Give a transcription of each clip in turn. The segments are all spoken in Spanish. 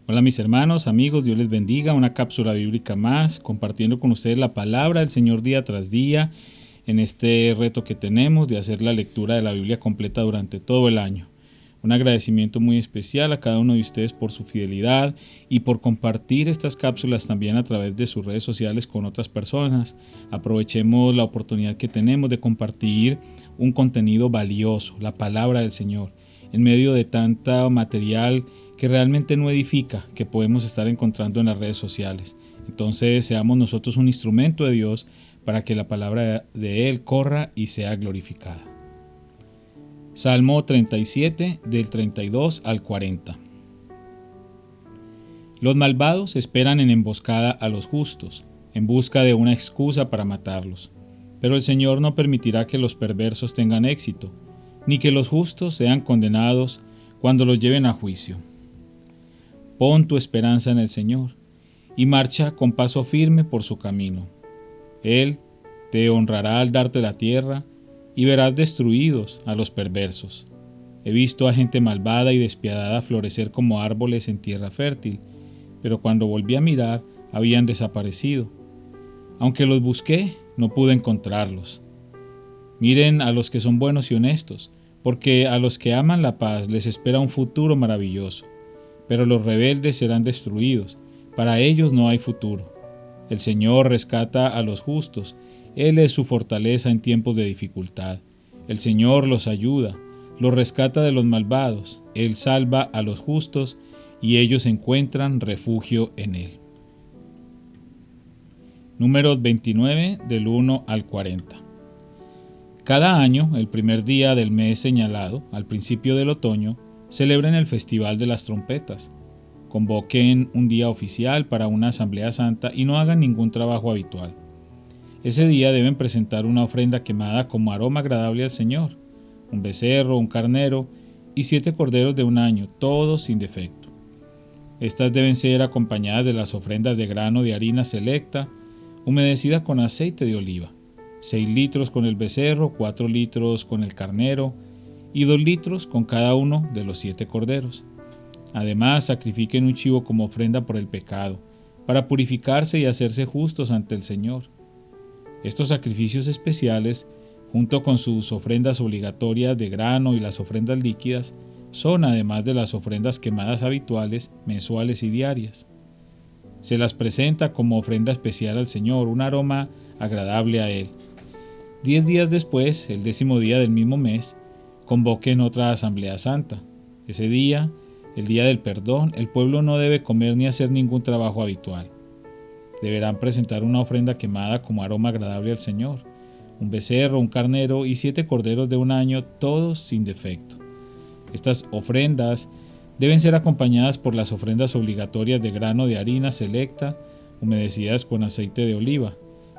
Hola mis hermanos, amigos, Dios les bendiga, una cápsula bíblica más, compartiendo con ustedes la palabra del Señor día tras día, en este reto que tenemos de hacer la lectura de la Biblia completa durante todo el año. Un agradecimiento muy especial a cada uno de ustedes por su fidelidad y por compartir estas cápsulas también a través de sus redes sociales con otras personas. Aprovechemos la oportunidad que tenemos de compartir un contenido valioso, la palabra del Señor, en medio de tanto material que realmente no edifica, que podemos estar encontrando en las redes sociales. Entonces seamos nosotros un instrumento de Dios para que la palabra de Él corra y sea glorificada. Salmo 37, del 32 al 40. Los malvados esperan en emboscada a los justos, en busca de una excusa para matarlos. Pero el Señor no permitirá que los perversos tengan éxito, ni que los justos sean condenados cuando los lleven a juicio. Pon tu esperanza en el Señor, y marcha con paso firme por su camino. Él te honrará al darte la tierra, y verás destruidos a los perversos. He visto a gente malvada y despiadada florecer como árboles en tierra fértil, pero cuando volví a mirar, habían desaparecido. Aunque los busqué, no pude encontrarlos. Miren a los que son buenos y honestos, porque a los que aman la paz les espera un futuro maravilloso. Pero los rebeldes serán destruidos, para ellos no hay futuro. El Señor rescata a los justos, Él es su fortaleza en tiempos de dificultad. El Señor los ayuda, los rescata de los malvados, Él salva a los justos y ellos encuentran refugio en Él. Números 29, del 1 al 40. Cada año, el primer día del mes señalado, al principio del otoño, celebren el Festival de las Trompetas. Convoquen un día oficial para una asamblea santa y no hagan ningún trabajo habitual. Ese día deben presentar una ofrenda quemada como aroma agradable al Señor, un becerro, un carnero y 7 corderos de un año, todos sin defecto. Estas deben ser acompañadas de las ofrendas de grano de harina selecta, humedecida con aceite de oliva, 6 litros con el becerro, 4 litros con el carnero y 2 litros con cada uno de los 7 corderos. Además, sacrifiquen un chivo como ofrenda por el pecado, para purificarse y hacerse justos ante el Señor. Estos sacrificios especiales, junto con sus ofrendas obligatorias de grano y las ofrendas líquidas, son además de las ofrendas quemadas habituales, mensuales y diarias. Se las presenta como ofrenda especial al Señor, un aroma agradable a Él. 10 días después, el 10º día del mismo mes, convoquen otra asamblea santa. Ese día, el día del perdón, el pueblo no debe comer ni hacer ningún trabajo habitual. Deberán presentar una ofrenda quemada como aroma agradable al Señor, un becerro, un carnero y 7 corderos de un año, todos sin defecto. Estas ofrendas deben ser acompañadas por las ofrendas obligatorias de grano de harina selecta, humedecidas con aceite de oliva,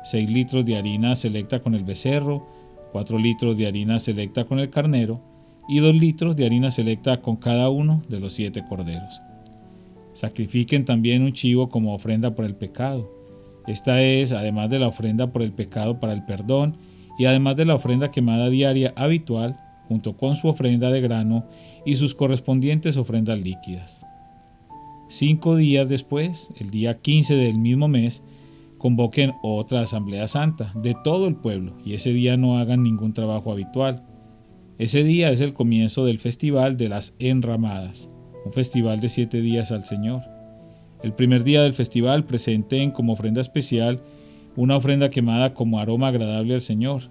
6 litros de harina selecta con el becerro, 4 litros de harina selecta con el carnero y 2 litros de harina selecta con cada uno de los 7 corderos. Sacrifiquen también un chivo como ofrenda por el pecado. Esta es, además de la ofrenda por el pecado para el perdón y además de la ofrenda quemada diaria habitual, junto con su ofrenda de grano y sus correspondientes ofrendas líquidas. 5 días después, el día 15 del mismo mes, convoquen otra asamblea santa de todo el pueblo y ese día no hagan ningún trabajo habitual. Ese día es el comienzo del festival de las enramadas, un festival de 7 días al Señor. El primer día del festival presenten como ofrenda especial una ofrenda quemada como aroma agradable al Señor,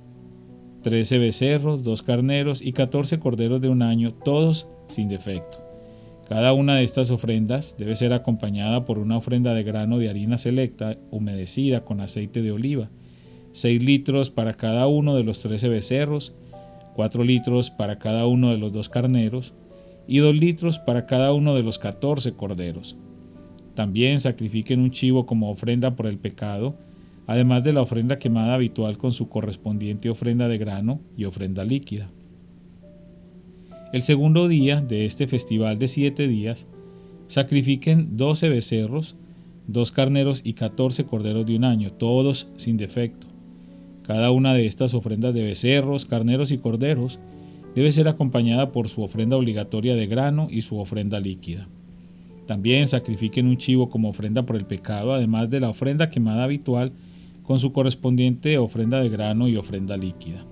13 becerros, 2 carneros y 14 corderos de un año, todos sin defecto. Cada una de estas ofrendas debe ser acompañada por una ofrenda de grano de harina selecta, humedecida con aceite de oliva, 6 litros para cada uno de los 13 becerros, 4 litros para cada uno de los 2 carneros y 2 litros para cada uno de los 14 corderos. También sacrifiquen un chivo como ofrenda por el pecado, además de la ofrenda quemada habitual con su correspondiente ofrenda de grano y ofrenda líquida. El segundo día de este festival de 7 días, sacrifiquen 12 becerros, 2 carneros y 14 corderos de un año, todos sin defecto. Cada una de estas ofrendas de becerros, carneros y corderos debe ser acompañada por su ofrenda obligatoria de grano y su ofrenda líquida. También sacrifiquen un chivo como ofrenda por el pecado, además de la ofrenda quemada habitual, con su correspondiente ofrenda de grano y ofrenda líquida.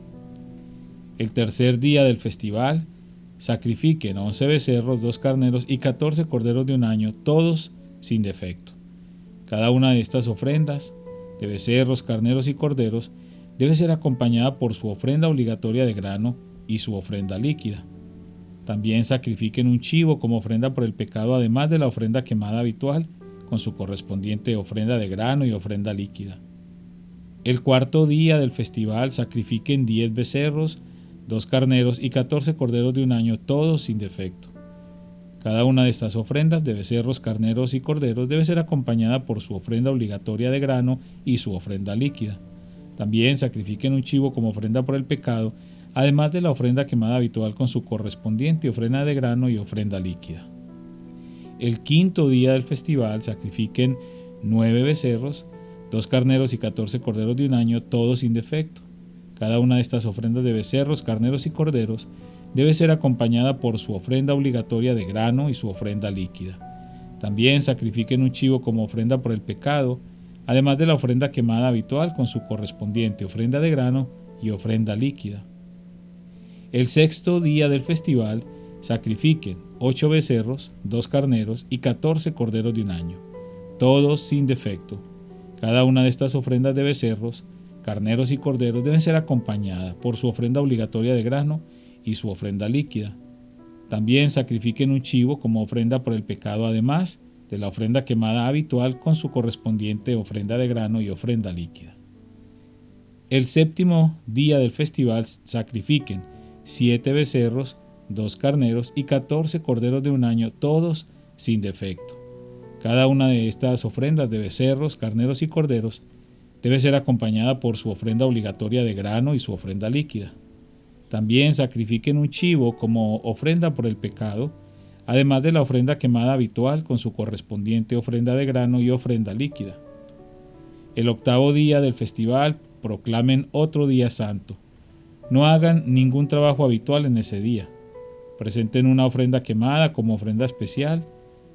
El tercer día del festival, sacrifiquen 11 becerros, 2 carneros y 14 corderos de un año, todos sin defecto. Cada una de estas ofrendas, de becerros, carneros y corderos, debe ser acompañada por su ofrenda obligatoria de grano y su ofrenda líquida. También sacrifiquen un chivo como ofrenda por el pecado, además de la ofrenda quemada habitual, con su correspondiente ofrenda de grano y ofrenda líquida. El cuarto día del festival, sacrifiquen 10 becerros, 2 carneros y 14 corderos de un año, todos sin defecto. Cada una de estas ofrendas de becerros, carneros y corderos debe ser acompañada por su ofrenda obligatoria de grano y su ofrenda líquida. También sacrifiquen un chivo como ofrenda por el pecado, además de la ofrenda quemada habitual con su correspondiente ofrenda de grano y ofrenda líquida. El quinto día del festival, sacrifiquen 9 becerros, 2 carneros y 14 corderos de un año, todos sin defecto. Cada una de estas ofrendas de becerros, carneros y corderos debe ser acompañada por su ofrenda obligatoria de grano y su ofrenda líquida. También sacrifiquen un chivo como ofrenda por el pecado, además de la ofrenda quemada habitual con su correspondiente ofrenda de grano y ofrenda líquida. El sexto día del festival, sacrifiquen 8 becerros, 2 carneros y 14 corderos de un año, todos sin defecto. Cada una de estas ofrendas de becerros, carneros y corderos deben ser acompañada por su ofrenda obligatoria de grano y su ofrenda líquida. También sacrifiquen un chivo como ofrenda por el pecado, además de la ofrenda quemada habitual con su correspondiente ofrenda de grano y ofrenda líquida. El séptimo día del festival, sacrifiquen 7 becerros, 2 carneros y 14 corderos de un año, todos sin defecto. Cada una de estas ofrendas de becerros, carneros y corderos debe ser acompañada por su ofrenda obligatoria de grano y su ofrenda líquida. También sacrifiquen un chivo como ofrenda por el pecado, además de la ofrenda quemada habitual con su correspondiente ofrenda de grano y ofrenda líquida. El octavo día del festival, proclamen otro día santo. No hagan ningún trabajo habitual en ese día. Presenten una ofrenda quemada como ofrenda especial,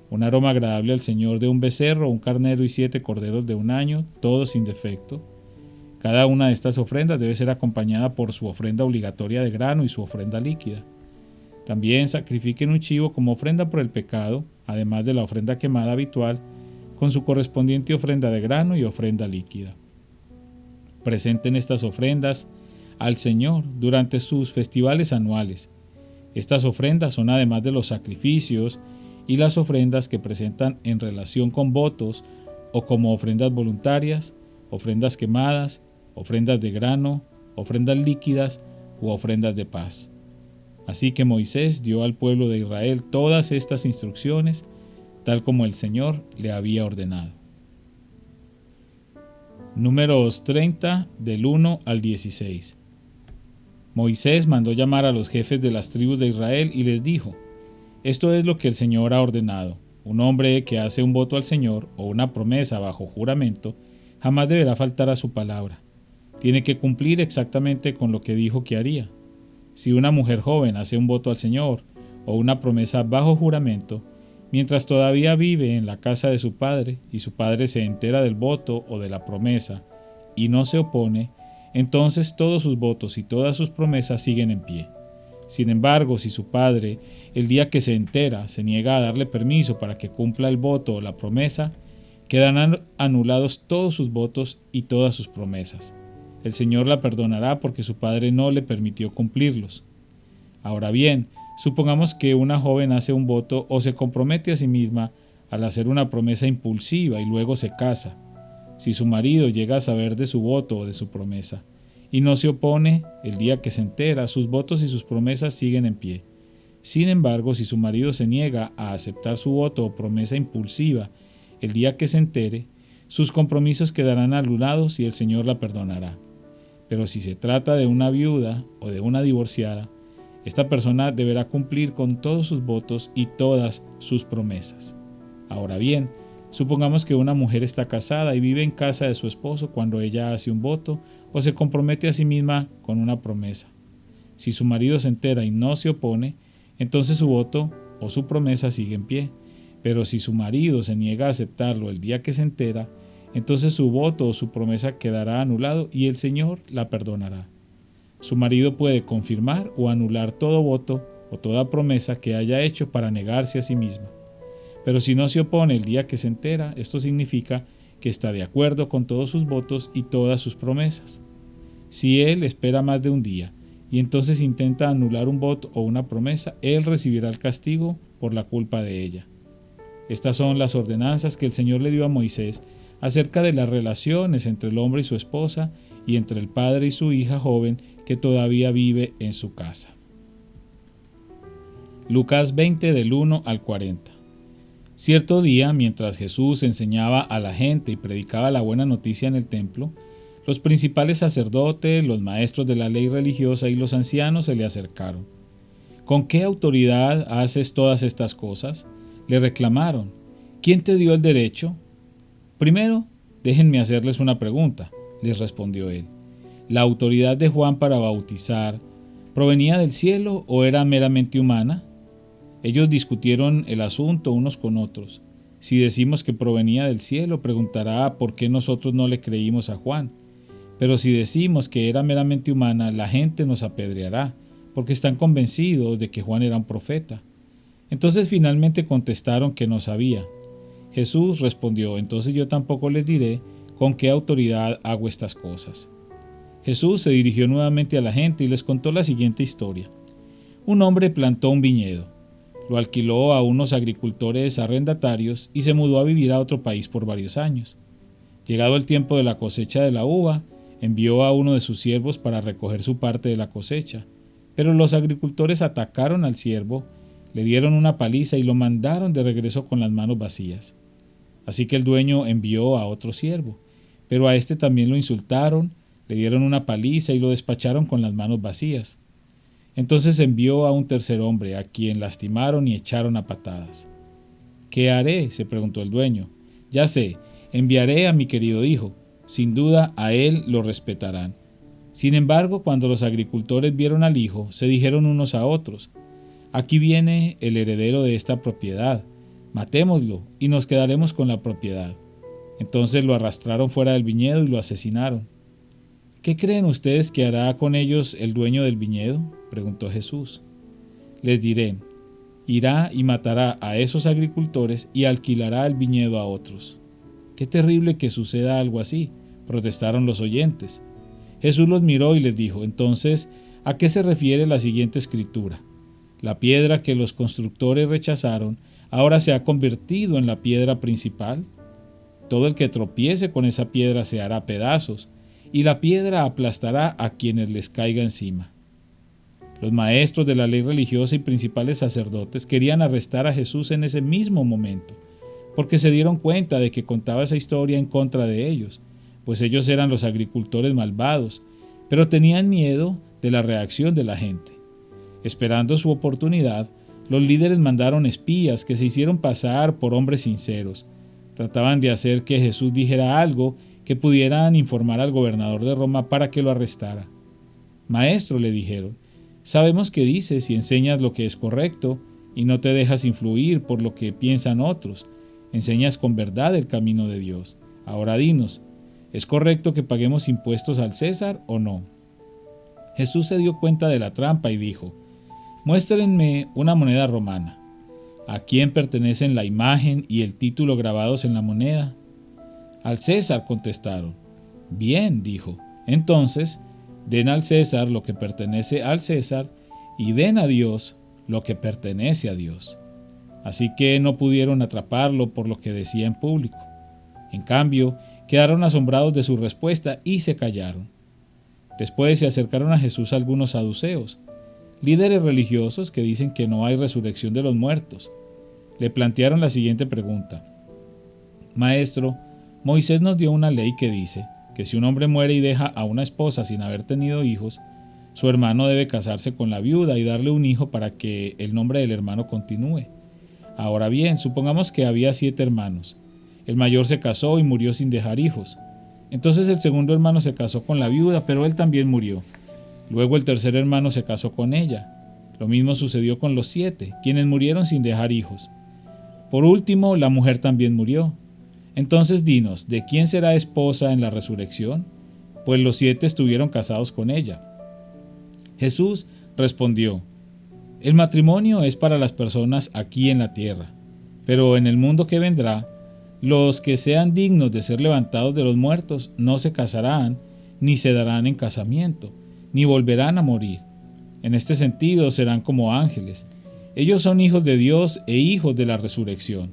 un aroma agradable al Señor de un becerro, un carnero y 7 corderos de un año, todos sin defecto. Cada una de estas ofrendas debe ser acompañada por su ofrenda obligatoria de grano y su ofrenda líquida. También sacrifiquen un chivo como ofrenda por el pecado, además de la ofrenda quemada habitual, con su correspondiente ofrenda de grano y ofrenda líquida. Presenten estas ofrendas al Señor durante sus festivales anuales. Estas ofrendas son, además de los sacrificios y las ofrendas que presentan en relación con votos o como ofrendas voluntarias, ofrendas quemadas, ofrendas de grano, ofrendas líquidas u ofrendas de paz. Así que Moisés dio al pueblo de Israel todas estas instrucciones, tal como el Señor le había ordenado. Números 30 del 1 al 16. Moisés mandó llamar a los jefes de las tribus de Israel y les dijo: Esto es lo que el Señor ha ordenado. Un hombre que hace un voto al Señor o una promesa bajo juramento jamás deberá faltar a su palabra. Tiene que cumplir exactamente con lo que dijo que haría. Si una mujer joven hace un voto al Señor o una promesa bajo juramento, mientras todavía vive en la casa de su padre y su padre se entera del voto o de la promesa y no se opone, entonces todos sus votos y todas sus promesas siguen en pie. Sin embargo, si su padre, el día que se entera, se niega a darle permiso para que cumpla el voto o la promesa, quedarán anulados todos sus votos y todas sus promesas. El Señor la perdonará porque su padre no le permitió cumplirlos. Ahora bien, supongamos que una joven hace un voto o se compromete a sí misma al hacer una promesa impulsiva y luego se casa. Si su marido llega a saber de su voto o de su promesa y no se opone, el día que se entera, sus votos y sus promesas siguen en pie. Sin embargo, si su marido se niega a aceptar su voto o promesa impulsiva el día que se entere, sus compromisos quedarán anulados y el Señor la perdonará. Pero si se trata de una viuda o de una divorciada, esta persona deberá cumplir con todos sus votos y todas sus promesas. Ahora bien, supongamos que una mujer está casada y vive en casa de su esposo cuando ella hace un voto o se compromete a sí misma con una promesa. Si su marido se entera y no se opone, entonces su voto o su promesa sigue en pie, Pero si su marido se niega a aceptarlo el día que se entera, entonces su voto o su promesa quedará anulado y el Señor la perdonará. Su marido puede confirmar o anular todo voto o toda promesa que haya hecho para negarse a sí misma. Pero si no se opone el día que se entera, esto significa que está de acuerdo con todos sus votos y todas sus promesas. Si él espera más de un día y entonces intenta anular un voto o una promesa, él recibirá el castigo por la culpa de ella. Estas son las ordenanzas que el Señor le dio a Moisés acerca de las relaciones entre el hombre y su esposa y entre el padre y su hija joven que todavía vive en su casa. Lucas 20 del 1 al 40. Cierto día, mientras Jesús enseñaba a la gente y predicaba la buena noticia en el templo, los principales sacerdotes, los maestros de la ley religiosa y los ancianos se le acercaron. ¿Con qué autoridad haces todas estas cosas?, le reclamaron. ¿Quién te dio el derecho? Primero, déjenme hacerles una pregunta, les respondió él. ¿La autoridad de Juan para bautizar provenía del cielo o era meramente humana? Ellos discutieron el asunto unos con otros. Si decimos que provenía del cielo, preguntará por qué nosotros no le creímos a Juan. Pero si decimos que era meramente humana, la gente nos apedreará, porque están convencidos de que Juan era un profeta. Entonces finalmente contestaron que no sabía. Jesús respondió: entonces yo tampoco les diré con qué autoridad hago estas cosas. Jesús se dirigió nuevamente a la gente y les contó la siguiente historia. Un hombre plantó un viñedo, lo alquiló a unos agricultores arrendatarios y se mudó a vivir a otro país por varios años. Llegado el tiempo de la cosecha de la uva, envió a uno de sus siervos para recoger su parte de la cosecha, pero los agricultores atacaron al siervo, le dieron una paliza y lo mandaron de regreso con las manos vacías. Así que el dueño envió a otro siervo, pero a este también lo insultaron, le dieron una paliza y lo despacharon con las manos vacías. Entonces envió a un tercer hombre, a quien lastimaron y echaron a patadas. ¿Qué haré?, se preguntó el dueño. Ya sé, enviaré a mi querido hijo. Sin duda a él lo respetarán. Sin embargo, cuando los agricultores vieron al hijo, se dijeron unos a otros: aquí viene el heredero de esta propiedad. Matémoslo y nos quedaremos con la propiedad. Entonces lo arrastraron fuera del viñedo y lo asesinaron. ¿Qué creen ustedes que hará con ellos el dueño del viñedo?, preguntó Jesús. Les diré: irá y matará a esos agricultores y alquilará el viñedo a otros. ¡Qué terrible que suceda algo así!, protestaron los oyentes. Jesús los miró y les dijo: entonces, ¿a qué se refiere la siguiente escritura? La piedra que los constructores rechazaron ahora se ha convertido en la piedra principal. Todo el que tropiece con esa piedra se hará pedazos, y la piedra aplastará a quienes les caiga encima. Los maestros de la ley religiosa y principales sacerdotes querían arrestar a Jesús en ese mismo momento, porque se dieron cuenta de que contaba esa historia en contra de ellos, pues ellos eran los agricultores malvados, pero tenían miedo de la reacción de la gente. Esperando su oportunidad, los líderes mandaron espías que se hicieron pasar por hombres sinceros. Trataban de hacer que Jesús dijera algo que pudieran informar al gobernador de Roma para que lo arrestara. Maestro, le dijeron, sabemos que dices y enseñas lo que es correcto y no te dejas influir por lo que piensan otros. Enseñas con verdad el camino de Dios. Ahora dinos, ¿es correcto que paguemos impuestos al César o no? Jesús se dio cuenta de la trampa y dijo: muéstrenme una moneda romana. ¿A quién pertenecen la imagen y el título grabados en la moneda? Al César, contestaron. Bien, dijo. Entonces, den al César lo que pertenece al César y den a Dios lo que pertenece a Dios. Así que no pudieron atraparlo por lo que decía en público. En cambio, quedaron asombrados de su respuesta y se callaron. Después se acercaron a Jesús algunos saduceos, líderes religiosos que dicen que no hay resurrección de los muertos. Le plantearon la siguiente pregunta: Maestro, Moisés nos dio una ley que dice que si un hombre muere y deja a una esposa sin haber tenido hijos, su hermano debe casarse con la viuda y darle un hijo para que el nombre del hermano continúe. Ahora bien, supongamos que había 7 hermanos. El mayor se casó y murió sin dejar hijos. Entonces el segundo hermano se casó con la viuda, pero él también murió. Luego el tercer hermano se casó con ella. Lo mismo sucedió con los 7, quienes murieron sin dejar hijos. Por último, la mujer también murió. Entonces dinos, ¿de quién será esposa en la resurrección? Pues los 7 estuvieron casados con ella. Jesús respondió: el matrimonio es para las personas aquí en la tierra, pero en el mundo que vendrá, los que sean dignos de ser levantados de los muertos no se casarán, ni se darán en casamiento, ni volverán a morir. En este sentido serán como ángeles. Ellos son hijos de Dios e hijos de la resurrección.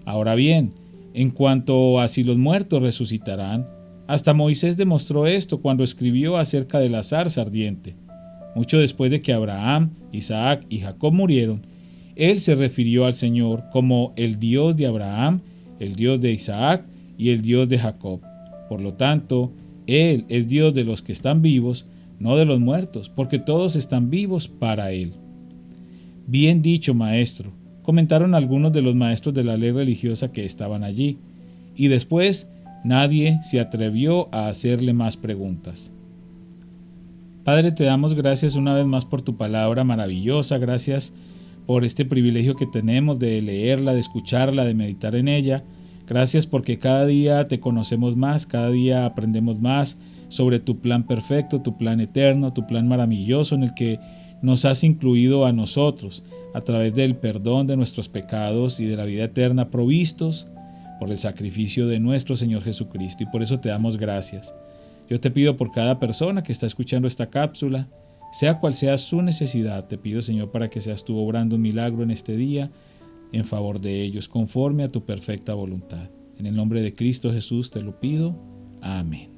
Ahora bien, en cuanto a si los muertos resucitarán, hasta Moisés demostró esto cuando escribió acerca de la zarza ardiente. Mucho después de que Abraham, Isaac y Jacob murieron, él se refirió al Señor como el Dios de Abraham, el Dios de Isaac y el Dios de Jacob. Por lo tanto, Él es Dios de los que están vivos, no de los muertos, porque todos están vivos para Él. Bien dicho, maestro, comentaron algunos de los maestros de la ley religiosa que estaban allí, y después nadie se atrevió a hacerle más preguntas. Padre, te damos gracias una vez más por tu palabra maravillosa, gracias por este privilegio que tenemos de leerla, de escucharla, de meditar en ella. Gracias porque cada día te conocemos más, cada día aprendemos más sobre tu plan perfecto, tu plan eterno, tu plan maravilloso en el que nos has incluido a nosotros a través del perdón de nuestros pecados y de la vida eterna provistos por el sacrificio de nuestro Señor Jesucristo, y por eso te damos gracias. Yo te pido por cada persona que está escuchando esta cápsula, sea cual sea su necesidad, te pido, Señor, para que seas tú obrando un milagro en este día en favor de ellos, conforme a tu perfecta voluntad. En el nombre de Cristo Jesús te lo pido. Amén.